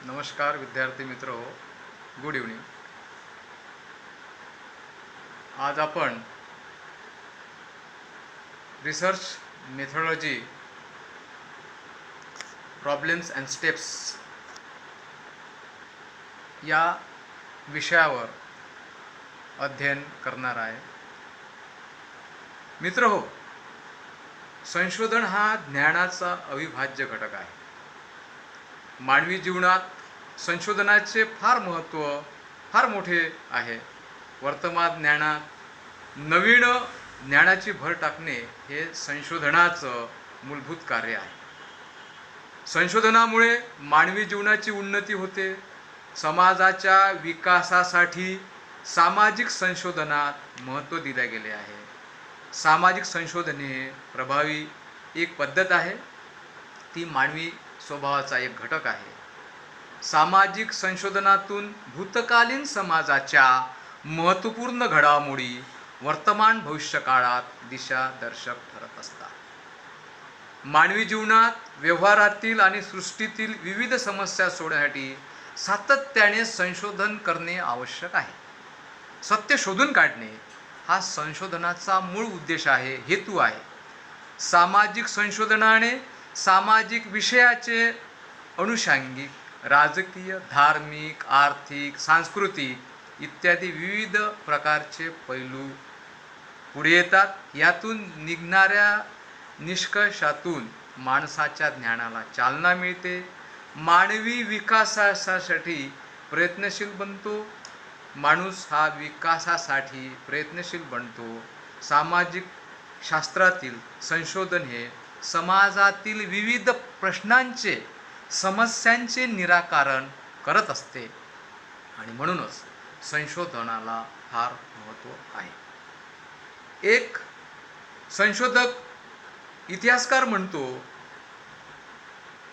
नमस्कार विद्यार्थी मित्र हो, गुड इव्हनिंग. आज आपण research methodology, problems and steps या विषयावर अध्ययन करणार आहे. मित्र हो, संशोधन हा ज्ञानाचा अविभाज्य घटक आहे. मानवी जीवनात संशोधनाचे फार मोठे आहे. वर्तमान ज्ञानात नवीन ज्ञानाची भर टाकणे हे संशोधनाचं मूलभूत कार्य आहे. संशोधनामुळे मानवी जीवनाची उन्नती होते. समाजाच्या विकासासाठी सामाजिक संशोधनात महत्त्व दिले गेले आहे. सामाजिक संशोधन हे प्रभावी एक पद्धत आहे. ती मानवी स्वभावाचा एक घटक आहे. सामाजिक संशोधनातून भूतकालीन समाजाच्या महत्त्वपूर्ण घडामोडी वर्तमान भविष्यकाळात दिशादर्शक ठरत असतात. मानवी जीवनात, व्यवहारातील आणि सृष्टीतील विविध समस्या सोडवण्यासाठी सातत्याने संशोधन करणे आवश्यक आहे. सत्य शोधून काढणे हा संशोधनाचा मूळ उद्देश आहे, हेतू आहे. सामाजिक संशोधनाने सामाजिक विषयाचे अनुषंगिक, राजकीय, धार्मिक, आर्थिक, सांस्कृतिक इत्यादी विविध प्रकारचे पैलू पुढे येतात. यातून निघणाऱ्या निष्कर्षातून माणसाच्या ज्ञानाला चालना मिळते. मानवी विकासासाठी प्रयत्नशील बनतो. माणूस हा विकासासाठी प्रयत्नशील बनतो. सामाजिक शास्त्रातील संशोधन हे समाजातील विविध प्रश्नांचे, समस्यांचे निराकरण करत असते आणि म्हणूनच संशोधनाला फार महत्त्व आहे. एक संशोधक, इतिहासकार म्हणतो,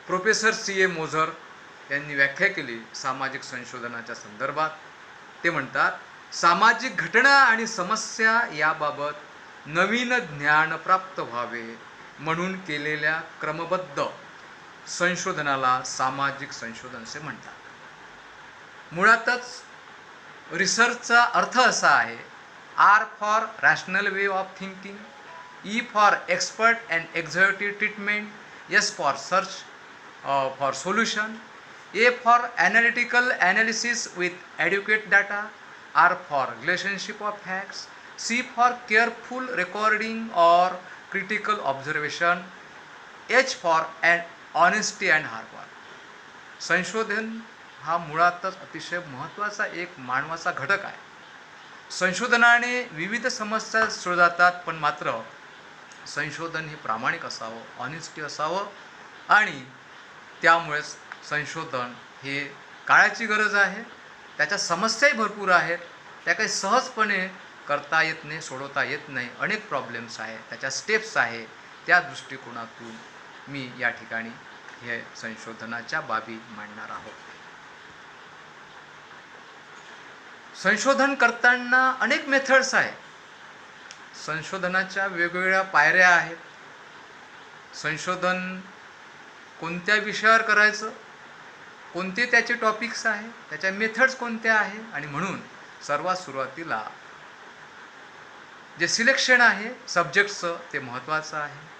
प्रोफेसर C.A. मोझर यांनी व्याख्या केली सामाजिक संशोधनाच्या संदर्भात. ते म्हणतात, सामाजिक घटना आणि समस्या याबाबत नवीन ज्ञान प्राप्त व्हावे म्हणून केलेल्या क्रमबद्ध संशोधनाला सामाजिक संशोधन असे म्हणतात. मुळातच रिसर्चचा अर्थ असा आहे: R for rational way of thinking, E for expert and exhaustive treatment, S for search for solution, A for analytical analysis with adequate data, R for relationship of facts, C for careful recording or critical observation, H for honesty and hard work. संशोधन हा मुळातच अतिशय महत्त्वाचा एक मानवाचा घटक आहे. संशोधनाने विविध समस्या शोधतात, पण मात्र संशोधन हे प्रामाणिक असावं, ऑनेस्टी असावं आणि त्यामुळेच संशोधन हे काळाची गरज आहे. त्याच्या समस्याही भरपूर आहेत. त्या काही सहजपणे करता येत नाही, सोडवता येत नाही. अनेक प्रॉब्लेम्स आहेत, त्याच्या स्टेप्स आहे. त्या दृष्टिकोनातून मी या ठिकाणी हे संशोधनाच्या बाबी मांडणार आहोत. संशोधन करताना अनेक मेथड्स आहेत. संशोधनाच्या वेगवेगळ्या पायऱ्या आहेत. संशोधन कोणत्या विषयावर करायचं, कोणते त्याचे टॉपिक्स आहे, त्याच्या मेथड्स कोणत्या आहे, आणि म्हणून सर्वात सुरुवातीला जे सिलेक्शन आहे सब्जेक्टचं ते महत्त्वाचं आहे.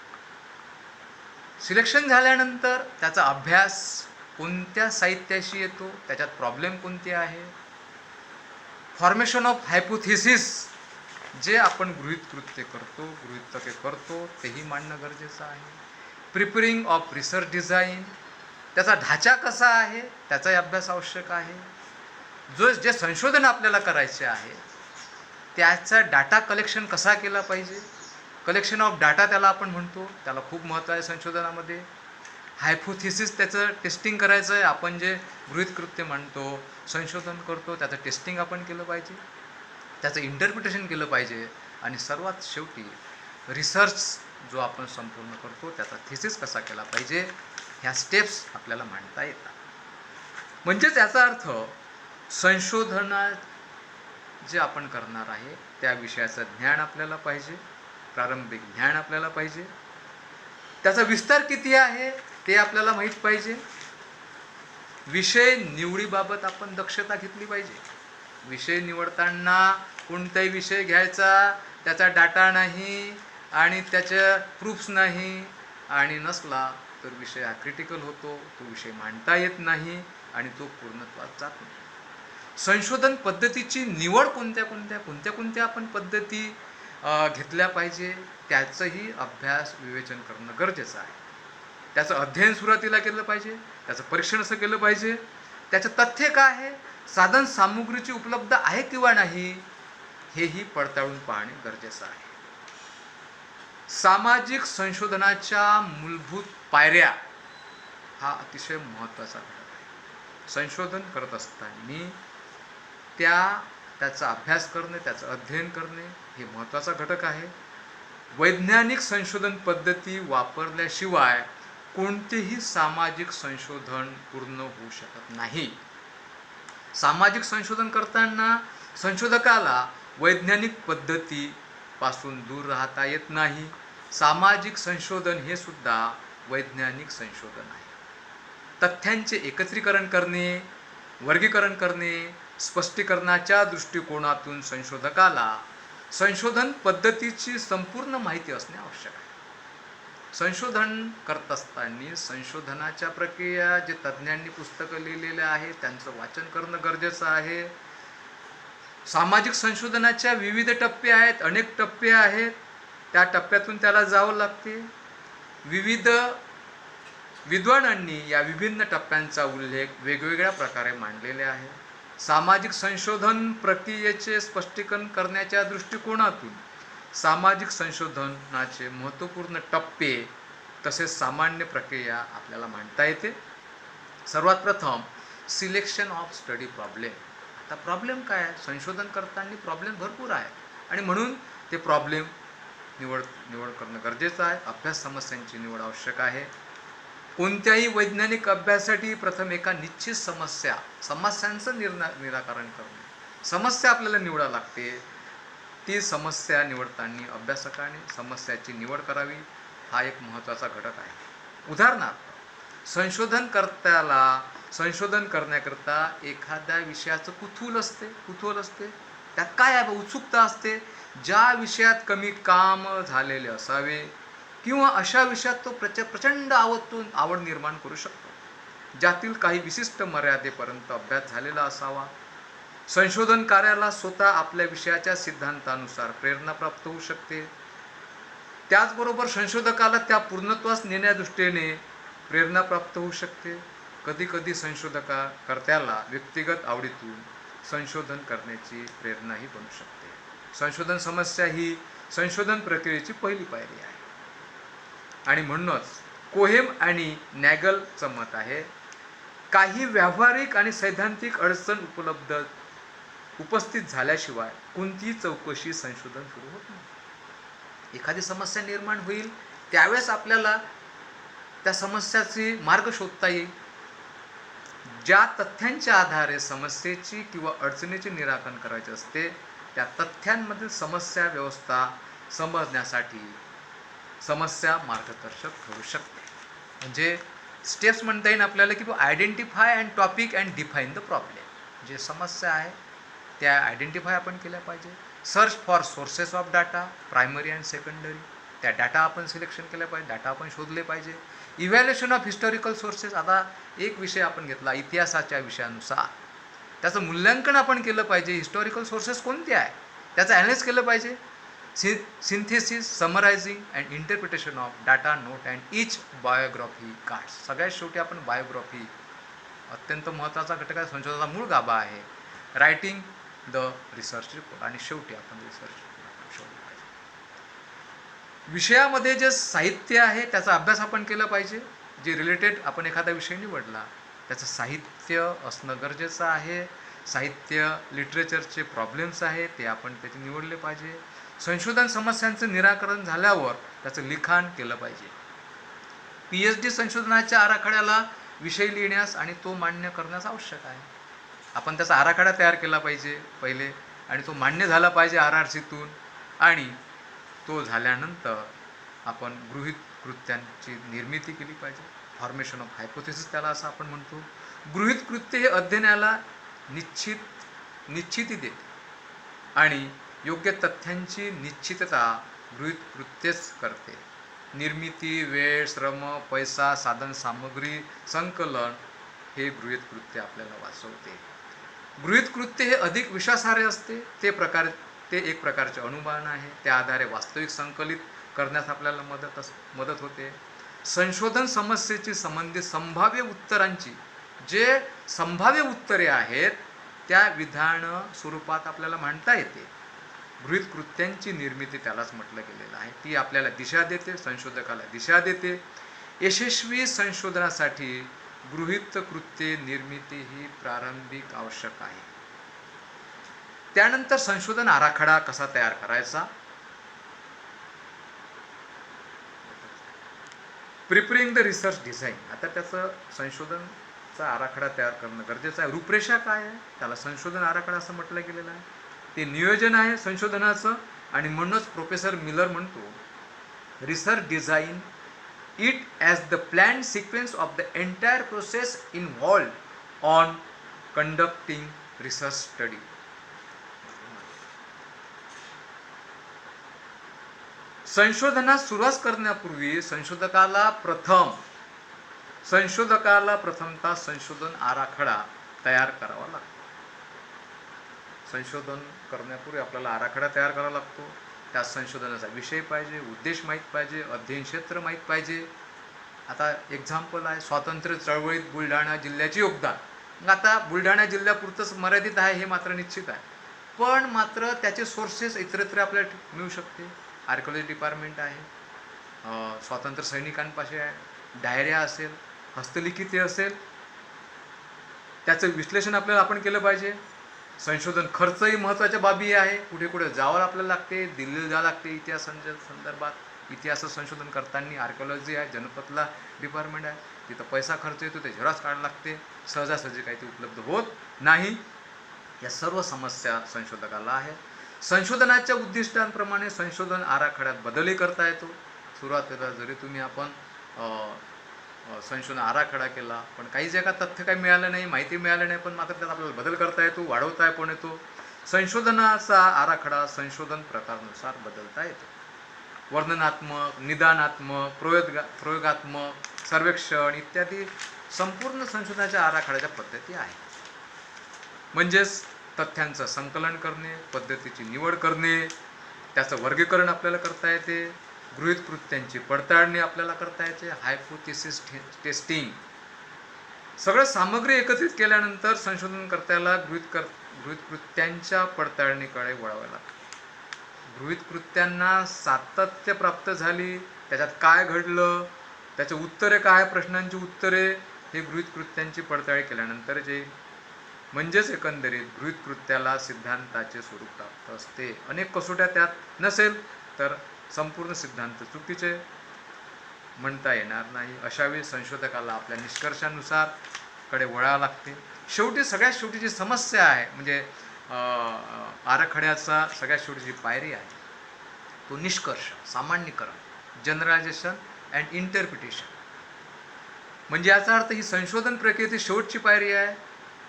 सिलेक्शन झाल्यानंतर त्याचा अभ्यास कोणत्या साहित्याशी येतो, त्याच्यात प्रॉब्लेम कोणते आहे, फॉर्मेशन ऑफ हायपोथेसिस, जे आपण गृहीतके करतो तेही मांडणं गरजेचं आहे. प्रिपेरिंग ऑफ रिसर्च डिझाईन, त्याचा ढाचा कसा आहे त्याचाही अभ्यास आवश्यक आहे. जे संशोधन आपल्याला करायचे आहे त्याचा डाटा कलेक्शन कसा केला पाहिजे, कलेक्शन ऑफ डाटा त्याला आपण म्हणतो, त्याला खूप महत्त्व आहे संशोधनामध्ये. हायपोथेसिस, त्याचं टेस्टिंग करायचं आहे. आपण जे गृहीतकृत्य म्हणतो, संशोधन करतो, त्याचं टेस्टिंग आपण केलं पाहिजे, त्याचं इंटरप्रिटेशन केलं पाहिजे. आणि सर्वात शेवटी रिसर्च जो आपण संपूर्ण करतो त्याचा थिसिस कसा केला पाहिजे, ह्या स्टेप्स आपल्याला मांडता येतात. म्हणजेच याचा अर्थ संशोधनात जे आपण करणार आहे त्या विषयाचं ज्ञान आपल्याला पाहिजे, प्रारंभिक ज्ञान आपल्याला पाहिजे, त्याचा विस्तार किती आहे ते आपल्याला माहीत पाहिजे. विषय निवडीबाबत आपण दक्षता घेतली पाहिजे. विषय निवडताना कोणताही विषय घ्यायचा, त्याचा डाटा नाही आणि त्याच्या प्रूफ्स नाही, आणि नसला तर विषय हा क्रिटिकल होतो, तो विषय मांडता येत नाही आणि तो पूर्णत्वात जात नाही. संशोधन पद्धतीची निवड कोणत्या कोणत्या आपण पद्धती घेतल्या पाहिजे, त्याचंही अभ्यास विवेचन करणं गरजेचं आहे. त्याचं अध्ययन सुरुवातीला केलं पाहिजे, त्याचं परीक्षण असं केलं पाहिजे, त्याचं तथ्य काय आहे, साधन सामुग्रीची उपलब्ध आहे किंवा नाही, हेही पडताळून पाहणे गरजेचं आहे. सामाजिक संशोधनाच्या मूलभूत पायऱ्या हा अतिशय महत्त्वाचा घटक आहे. संशोधन करत असताना त्याचा अभ्यास करणे, त्याचं अध्ययन करणे हे महत्त्वाचा घटक आहे. वैज्ञानिक संशोधन पद्धती वापरल्याशिवाय कोणतेही सामाजिक संशोधन पूर्ण होऊ शकत नाही. सामाजिक संशोधन करताना संशोधकाला वैज्ञानिक पद्धतीपासून दूर राहता येत नाही. सामाजिक संशोधन हे सुद्धा वैज्ञानिक संशोधन आहे. तथ्यांचे एकत्रीकरण करणे, वर्गीकरण करणे, स्पष्टीकरणाच्या दृष्टिकोनातून संशोधकाला संशोधन पद्धतीची संपूर्ण माहिती असणे आवश्यक आहे. संशोधन करत असताना संशोधनाच्या प्रक्रिया जे तज्ज्ञांनी पुस्तकं लिहिलेले आहेत त्यांचं वाचन करणं गरजेचं आहे. सामाजिक संशोधनाच्या विविध टप्पे आहेत, अनेक टप्पे आहेत, त्या टप्प्यातून त्याला जावं लागते. विविध विद्वानांनी या विभिन्न टप्प्यांचा उल्लेख वेगवेगळ्या प्रकारे मांडलेले आहे. सामाजिक संशोधन प्रक्रियेचे स्पष्टीकरण करण्याच्या दृष्टिकोनातून सामाजिक संशोधनाचे महत्त्वपूर्ण टप्पे तसेच सामान्य प्रक्रिया आपल्याला मांडता येते. सर्वात प्रथम सिलेक्शन ऑफ स्टडी प्रॉब्लेम. आता प्रॉब्लेम काय आहे, संशोधन करताना प्रॉब्लेम भरपूर आहे आणि म्हणून ते प्रॉब्लेम निवड करणं गरजेचं आहे. अभ्यास समस्यांची निवड आवश्यक आहे. कोणत्याही वैज्ञानिक अभ्यासासाठी प्रथम एका निश्चित समस्यांचं निराकरण करणे, समस्या आपल्याला निवडावी लागते. ती समस्या निवडताना अभ्यासकाने समस्याची निवड करावी, हा एक महत्त्वाचा घटक आहे. उदाहरणार्थ संशोधनकर्त्याला संशोधन करण्याकरता एखाद्या विषयाचं कुतूहल असते, त्यात काय आहे, उत्सुकता असते. ज्या विषयात कमी काम झालेले असावे किंवा अशा विषयात तो प्रचंड आवड निर्माण करू शकतो, ज्यातील काही विशिष्ट मर्यादेपर्यंत अभ्यास झालेला असावा. संशोधन कार्याला स्वतः आपल्या विषयाच्या सिद्धांतानुसार प्रेरणा प्राप्त होऊ शकते. त्याचबरोबर संशोधकाला त्या पूर्णत्वास नेण्यादृष्टीने प्रेरणा प्राप्त होऊ शकते. कधीकधी संशोधकर्त्याला व्यक्तिगत आवडीतून संशोधन करण्याची प्रेरणाही बनू शकते. संशोधन समस्या ही संशोधन प्रक्रियेची पहिली पायरी आहे. आणि म्हणूनच कोहेम आणि नॅगलचं मत आहे, काही व्यावहारिक आणि सैद्धांतिक अडचण उपस्थित झाल्याशिवाय कोणतीही चौकशी संशोधन सुरू होत नाही. एखादी समस्या निर्माण होईल त्यावेळेस आपल्याला त्या समस्याची मार्ग शोधता येईल. ज्या तथ्यांच्या आधारे समस्येची किंवा अडचणीचे निराकरण करायचे असते त्या तथ्यांमधील समस्या व्यवस्था समजण्यासाठी समस्या मार्गदर्शक ठरू शकते. म्हणजे स्टेप्स म्हणता येईल आपल्याला की identify and topic and define the problem. जे समस्या आहे त्या आयडेंटिफाय आपण केल्या पाहिजे. Search for sources of data, primary and secondary, त्या डाटा आपण सिलेक्शन केल्या पाहिजे, डाटा आपण शोधले पाहिजे. Evaluation of historical sources. आता एक विषय आपण घेतला इतिहासाच्या विषयानुसार, त्याचं मूल्यांकन आपण केलं पाहिजे. हिस्टॉरिकल सोर्सेस कोणते आहे त्याचं ॲनालिसिस केलं पाहिजे. Synthesis, summarising and interpretation of data, note and each biography cards. सगळ्यात शेवटी आपण बायोग्राफी, अत्यंत महत्त्वाचा घटक आहे, संशोधनाचा मूळ गाभा आहे. रायटिंग द रिसर्च रिपोर्ट, आणि शेवटी आपण रिसर्च रिपोर्ट शोधलं पाहिजे. विषयामध्ये जे साहित्य आहे त्याचा अभ्यास आपण केला पाहिजे. जे रिलेटेड आपण एखादा विषय निवडला त्याचं साहित्य असणं गरजेचं आहे. साहित्य लिटरेचरचे प्रॉब्लेम्स आहेत ते आपण त्याचे निवडले पाहिजे. संशोधन समस्यांचं निराकरण झाल्यावर त्याचं लिखाण केलं पाहिजे. PhD संशोधनाच्या आराखड्याला विषय लिहिण्यास आणि तो मान्य करण्यास आवश्यक आहे. आपण त्याचा आराखडा तयार केला पाहिजे पहिले, आणि तो मान्य झाला पाहिजे RRCतून, आणि तो झाल्यानंतर आपण गृहीत कृत्यांची निर्मिती केली पाहिजे. फॉर्मेशन ऑफ हायपोथेसिस त्याला असं आपण म्हणतो. गृहीत कृत्य हे अध्ययनाला निश्चिती देते आणि योग्य तथ्यांची निश्चितता गृहीत कृत्यच करते. निर्मिती, वेळ, श्रम, पैसा, साधन सामग्री, संकलन हे गृहीत कृत्य आपल्याला वाचवते. गृहीत कृत्य हे अधिक विश्वासार्ह असते. ते एक प्रकारचे अनुमान आहे. त्या आधारे वास्तविक संकलित करण्यास आपल्याला मदत होते. संशोधन समस्येची संबंधित संभाव्य उत्तरांची जे संभाव्य उत्तरे आहेत त्या विधान स्वरूपात आपल्याला मांडता येते. गृहीत कृत्यांची निर्मिती त्यालाच म्हटलं गेलेलं आहे. ती आपल्याला दिशा देते, संशोधकाला दिशा देते. यशस्वी संशोधनासाठी गृहीत कृत्ये निर्मिती ही प्रारंभिक आवश्यक आहे. त्यानंतर संशोधन आराखडा कसा तयार करायचा. Preparing the research design. आता त्याचं संशोधनचा आराखडा तयार करणं गरजेचं आहे. रूपरेषा काय आहे, त्याला संशोधन आराखडा असं म्हटलं गेलेलं आहे. ते नियोजन आहे संशोधनाचं. आणि म्हणूनच प्रोफेसर मिलर म्हणतो, research design it as the planned sequence of the entire process involved on conducting research study. संशोधनास सुरुवात करण्यापूर्वी संशोधकाला प्रथमतः संशोधन आराखडा तयार करावा लागतो. संशोधन करण्यापूर्वी आपल्याला आराखडा तयार करावा लागतो. त्यात संशोधनाचा विषय पाहिजे, उद्देश माहीत पाहिजे, अध्ययन क्षेत्र माहीत पाहिजे. आता एक्झाम्पल आहे स्वातंत्र्य चळवळीत बुलढाणा जिल्ह्याचे योगदान. मग आता बुलढाणा जिल्ह्यापुरतंच मर्यादित आहे हे मात्र निश्चित आहे. पण मात्र त्याचे सोर्सेस इतरत्र आपल्याला मिळू शकते. आर्किओलॉजी डिपार्टमेंट आहे, स्वातंत्र्य सैनिकांपाशी आहे, डायऱ्या असेल, हस्तलिखिते असेल, त्याचं विश्लेषण आपण केलं पाहिजे. संशोधन खर्चही महत्त्वाच्या बाबी आहे. कुठे कुठे जावं आपल्याला लागते, दिल्लीला जावं लागते इतिहास संदर्भात. इतिहास संशोधन करताना आर्किओलॉजी आहे, जनपदला डिपार्टमेंट आहे, तिथं पैसा खर्च येतो, ते झेरॉक्स काढायला लागते, सहजासहजी काही ते उपलब्ध होत नाही. या सर्व समस्या संशोधकाला आहेत. संशोधनाच्या उद्दिष्टांप्रमाणे संशोधन आराखड्यात बदलही करता येतो. सुरुवातीला जरी तुम्ही संशोधन आराखडा केला पण काही जगात तथ्य काही मिळालं नाही, माहिती मिळालं नाही, पण मात्र त्यात आपल्याला बदल करता येतो, वाढवता पण येतो. संशोधनाचा आराखडा संशोधन प्रकारानुसार बदलता येतो. वर्णनात्मक, निदानात्मक, प्रयोगात्मक, सर्वेक्षण इत्यादी संपूर्ण संशोधनाच्या आराखड्याच्या पद्धती आहेत. म्हणजेच तथ्यांचं संकलन करणे, पद्धतीची निवड करणे, त्याचं वर्गीकरण आपल्याला करता येते, गृहीत कृत्यांची पडताळणी आपल्याला करता येते, हायपोथेसिस टेस्टिंग. सगळं सामग्री एकत्रित केल्यानंतर संशोधनकर्त्याला गृहीत कृत्यांच्या पडताळणीकडे वळावं लागतं. गृहीत कृत्यांना सातत्य प्राप्त झाली, त्याच्यात काय घडलं, त्याचे उत्तरे काय, प्रश्नांची उत्तरे, हे गृहीत कृत्यांची पडताळणी केल्यानंतर जे म्हणजेच एकंदरीत गृहीत कृत्याला सिद्धांताचे स्वरूप प्राप्त असते. अनेक कसोट्या त्यात नसेल तर संपूर्ण सिद्धांत चुकीचे म्हणता येणार नाही. अशा वेळी संशोधकाला आपल्या निष्कर्षानुसार कडे वळावं लागते. सगळ्यात शेवटी जी समस्या आहे म्हणजे आराखड्याचा सगळ्यात शेवटी जी पायरी आहे तो निष्कर्ष, सामान्यीकरण, जनरलायझेशन अँड इंटरप्रिटेशन. म्हणजे याचा अर्थ ही संशोधन प्रक्रियेची शेवटची पायरी आहे.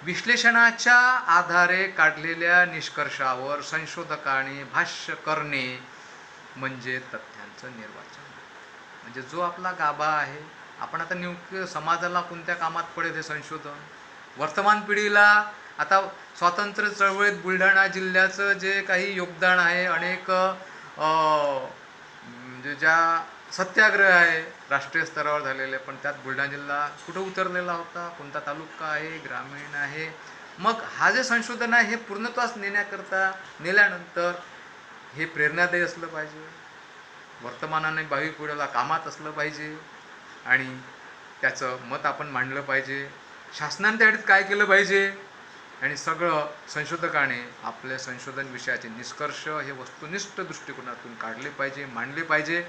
विश्लेषणाच्या आधारे काढलेल्या निष्कर्षावर संशोधकाने भाष्य करणे म्हणजे तथ्यांचं निर्वाचन. म्हणजे जो आपला गाभा आहे, आपण आता नेमकं समाजाला कोणत्या कामात पडेल हे संशोधन, वर्तमान पिढीला आता स्वातंत्र्य चळवळीत बुलढाणा जिल्ह्याचं जे काही योगदान आहे, अनेक म्हणजे ज्या सत्याग्रह आहे राष्ट्रीय स्तरावर झालेले, पण त्यात बुलढाणा जिल्हा कुठं उतरलेला होता, कोणता तालुका आहे, ग्रामीण आहे. मग हा जे संशोधन आहे हे पूर्णत्वास नेल्यानंतर हे प्रेरणादायी असलं पाहिजे, वर्तमानाने भावी पिढीला कामात असलं पाहिजे आणि त्याचं मत आपण मांडलं पाहिजे. शासनाने त्यासाठी काय केलं पाहिजे आणि सगळं संशोधकाने आपल्या संशोधन विषयाचे निष्कर्ष हे वस्तुनिष्ठ दृष्टिकोनातून काढले पाहिजे, मांडले पाहिजे.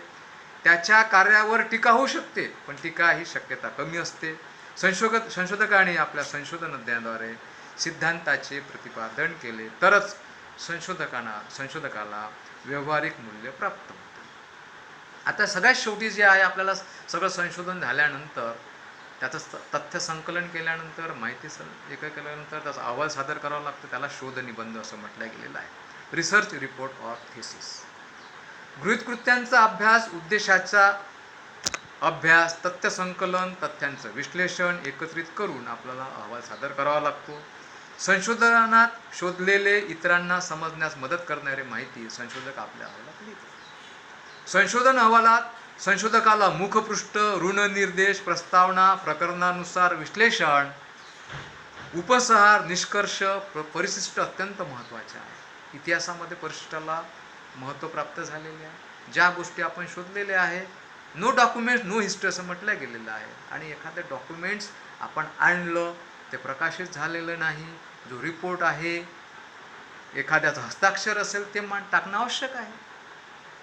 त्याच्या कार्यावर टीका होऊ शकते, पण टीका ही शक्यता कमी असते. संशोधकाने आपल्या संशोधन अध्ययनाद्वारे सिद्धांताचे प्रतिपादन केले तरच संशोधकाला व्यावहारिक मूल्य प्राप्त होते. आता सगळ्यात शेवटी जे आहे, आपल्याला सगळं संशोधन झाल्यानंतर त्याचं तथ्य संकलन केल्यानंतर एक केल्यानंतर त्याचा अहवाल सादर करावा लागतो. त्याला शोध निबंध असं म्हटलं गेलेलं आहे. Research report or thesis. गृहीतकृत्यांचा अभ्यास, उद्देशाचा अभ्यास, तथ्य संकलन, तथ्यांचं विश्लेषण एकत्रित करून आपल्याला अहवाल सादर करावा लागतो. संशोधनात शोधलेले इतरांना समजण्यास मदत करणारे माहिती संशोधक आपल्या अहवालात लिहितो. संशोधन अहवालात संशोधकाला मुखपृष्ठ, ऋणनिर्देश, प्रस्तावना, प्रकरणानुसार विश्लेषण, उपसंहार, निष्कर्ष, परिशिष्ट अत्यंत महत्त्वाचे आहे. इतिहासामध्ये परिशिष्टाला महत्त्व प्राप्त झालेले आहे. ज्या गोष्टी आपण शोधलेल्या आहे, नो डॉक्युमेंट्स नो हिस्ट्री असं म्हटलं गेलेलं आहे. आणि एखादं डॉक्युमेंट्स आपण आणलं, ते प्रकाशित झालेलं नाही, जो रिपोर्ट आहे एखाद्याचं हस्ताक्षर असेल ते टाकणं आवश्यक आहे.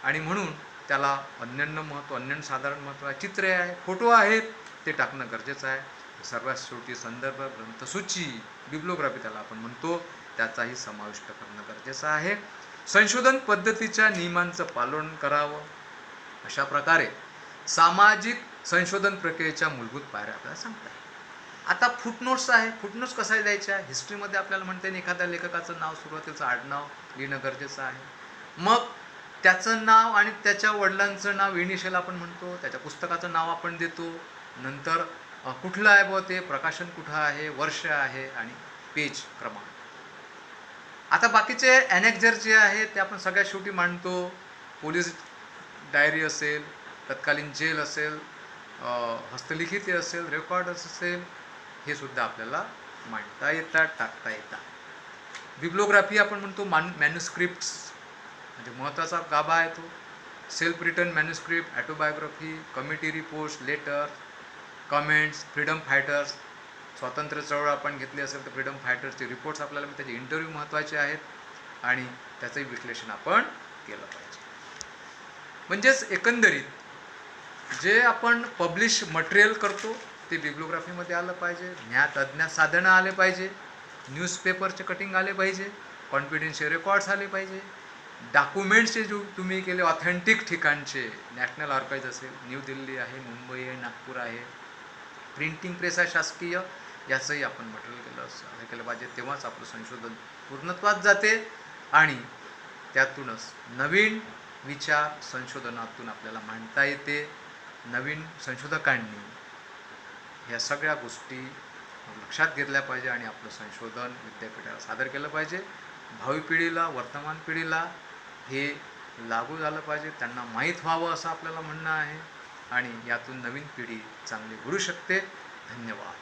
आणि म्हणून त्याला अन्यन्य साधारण महत्त्व आहे. चित्रे आहे, फोटो आहेत, ते टाकणं गरजेचं आहे. सर्वात शेवटी संदर्भ, ग्रंथसूची, बिब्लिओग्राफी त्याला आपण म्हणतो, त्याचाही समाविष्ट करणं गरजेचं आहे. संशोधन पद्धतीच्या नियमांचं पालन करावं. अशा प्रकारे सामाजिक संशोधन प्रक्रियेच्या मूलभूत पायऱ्या आपल्याला सांगतात. आता फुटनोट्स आहे. फुटनोट्स कसा द्यायच्या? हिस्ट्रीमध्ये आपल्याला म्हणता येईल एखाद्या लेखकाचं नाव, सुरुवातीचं आडनाव लिहिणं गरजेचं आहे. मग त्याचं नाव आणि त्याच्या वडिलांचं नाव इनिशियल आपण म्हणतो, त्याच्या पुस्तकाचं नाव आपण देतो. नंतर कुठलं आहे बुवा ते, प्रकाशन कुठं आहे, वर्ष आहे आणि पेज क्रमांक. आता बाकीचे ॲनेक्झर जे आहे ते आपण सगळ्यात शेवटी मांडतो. पोलीस डायरी असेल, तत्कालीन जेल असेल, हस्तलिखित असेल, रेकॉर्ड असेल, हे सुद्धा आपल्याला मांडता येतात, टाकता येतात. बिब्लिओग्राफी आपण म्हणतो मॅन्युस्क्रिप्ट्स, म्हणजे महत्त्वाचा गाभा आहे तो. Self return manuscript, autobiography, committee reports, letter, comments, freedom fighters, स्वातंत्र्य चळवळ आपण घेतली असेल तर फ्रीडम फायटर्सचे रिपोर्ट्स आपल्याला, त्याचे इंटरव्ह्यू महत्त्वाचे आहेत आणि त्याचंही विश्लेषण आपण केलं पाहिजे. म्हणजेच एकंदरीत जे आपण पब्लिश मटेरियल करतो ते बिब्लिओग्राफीमध्ये आलं पाहिजे. ज्ञात अज्ञात साधनं आले पाहिजे, न्यूजपेपरचे कटिंग आले पाहिजे, कॉन्फिडेन्शियल रेकॉर्ड्स आले पाहिजे, डॉक्युमेंट्सचे जो तुम्ही केले ऑथेंटिक ठिकाणचे, नॅशनल आर्काइव्ज असेल, न्यू दिल्ली आहे, मुंबई आहे, नागपूर आहे, प्रिंटिंग प्रेस आहे शासकीय, याचंही आपण मटेरियल केलं पाहिजे. तेव्हाच आपलं संशोधन पूर्णत्वात जाते आणि त्यातूनच नवीन विचार संशोधनातून आपल्याला मांडता येते. नवीन संशोधकांनी ह्या सगळ्या गोष्टी लक्षात घेतल्या पाहिजे आणि आपलं संशोधन विद्यापीठाला सादर केलं पाहिजे. भावी पिढीला, वर्तमान पिढीला हे लागू झालं पाहिजे, त्यांना माहीत व्हावं असं आपल्याला म्हणणं आहे आणि यातून नवीन पिढी चांगली घडू शकते. धन्यवाद.